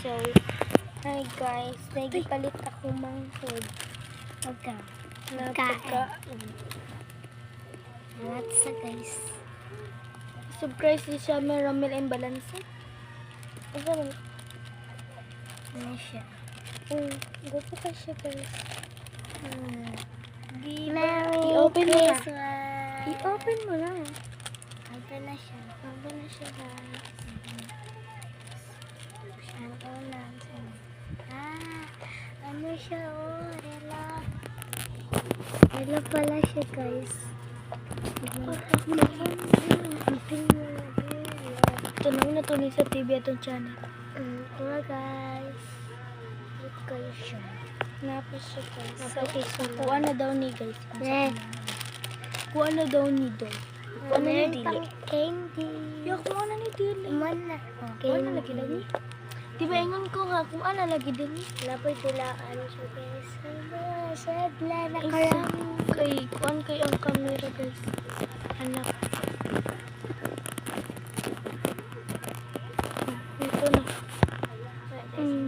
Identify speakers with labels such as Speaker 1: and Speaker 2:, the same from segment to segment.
Speaker 1: So, hi guys, nagipalit ako manghod.
Speaker 2: Pagka.
Speaker 1: Napagkaon.
Speaker 2: Alat sa guys.
Speaker 1: Surprise di siya may Romel and Balanse. Ano
Speaker 2: Ano siya?
Speaker 1: Gusto ka siya guys. Di ba?
Speaker 2: Merry
Speaker 1: I-open mo na.
Speaker 2: Christmas!
Speaker 1: I-open mo na.
Speaker 2: Open na siya.
Speaker 1: Open na siya guys.
Speaker 2: Siya ang ulan. Ano siya? Oh, hello. Hello pala siya guys.
Speaker 1: Tunong na tuloy sa TV atong channel.
Speaker 2: Hello guys. Look kayo siya.
Speaker 1: Napos siya guys.
Speaker 2: Napos siya.
Speaker 1: Kuha na daw ni guys.
Speaker 2: Eh.
Speaker 1: Kuha na daw ni Doy. Kuha na ni
Speaker 2: Meron
Speaker 1: Dili.
Speaker 2: pang candy.
Speaker 1: Yo, kuha na ni Dili.
Speaker 2: Man na.
Speaker 1: Kuha na lagi lagi. Diba ingon ko nga kung ano lagi Dili.
Speaker 2: Lapoy tulaan siya guys. Sadla na karami.
Speaker 1: Kay kuan kay ang camera guys. Anak. Ito na.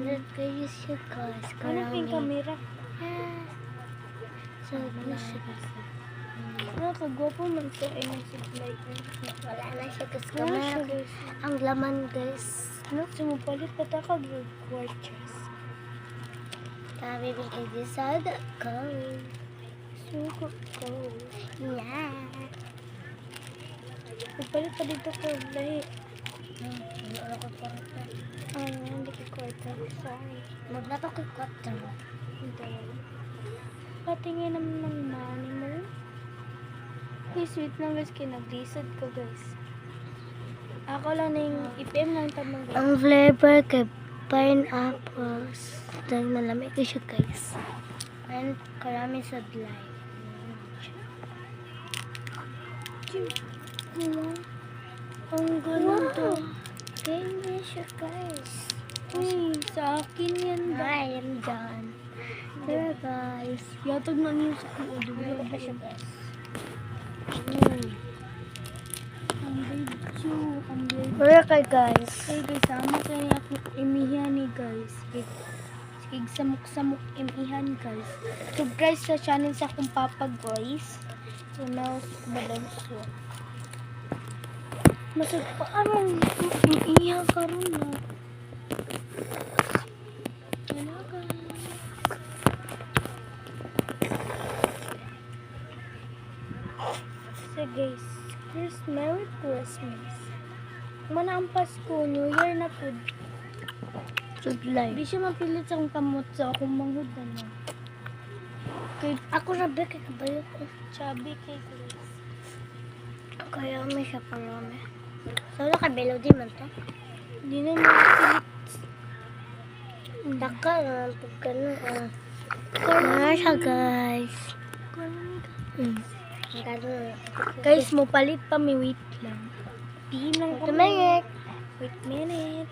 Speaker 2: Look kayo siya guys.
Speaker 1: Ano yung camera?
Speaker 2: Sadla siya guys.
Speaker 1: Nakagwapo man siya ay nag-supply.
Speaker 2: Wala na siya guys.
Speaker 1: Wala siya
Speaker 2: Kamera.
Speaker 1: guys.
Speaker 2: Ang laman guys.
Speaker 1: Ano? Sumupalit pa ta kag quarters.
Speaker 2: Kami bigay sa dako.
Speaker 1: Suko ko.
Speaker 2: Yeah.
Speaker 1: Sumupalit pa dito ko lahi.
Speaker 2: Ano ko pa rin.
Speaker 1: Hindi ko quarter. Sorry.
Speaker 2: Maglato ko 4.
Speaker 1: Hindi. Patingin naman ng money mo. Hey, sweet lang guys. Kinag-decide ko guys. Ako lang na yung IPM lang tamang guys.
Speaker 2: Ang flavor kay pineapples. Dahil malamig ko siya guys. And karami sa light.
Speaker 1: Ang ganda.
Speaker 2: Ganyan siya guys.
Speaker 1: Uy, sa akin yan ba?
Speaker 2: I am done. Here guys.
Speaker 1: Yatag na niyo sa kulo.
Speaker 2: Ano pa siya guys?
Speaker 1: Ang video. Ang video.
Speaker 2: Here kay guys.
Speaker 1: Hey guys, sama kayo niya akong imihan ni guys. Sige, samok-samok imihan guys. Subscribe sa channel sa akong papa guys. So now, balanso. Masag pa anong imihan ka rin na. Hello guys. So guys, Merry Christmas. Mana ang Pasko, New Year na po.
Speaker 2: Sudlay.
Speaker 1: Di siya mapilit sa akong kamot sa akong manghud na. Kay
Speaker 2: Ako sabi kay kabayo ko.
Speaker 1: chubby kay Chris.
Speaker 2: Kaya may siya parami. Solo ka below di man to.
Speaker 1: Di na mapilit.
Speaker 2: Daka na pagkano. Kaya siya guys.
Speaker 1: Guys, mo palit pa mi wait lang. Di lang ko.
Speaker 2: Tumingik.
Speaker 1: Wait minute.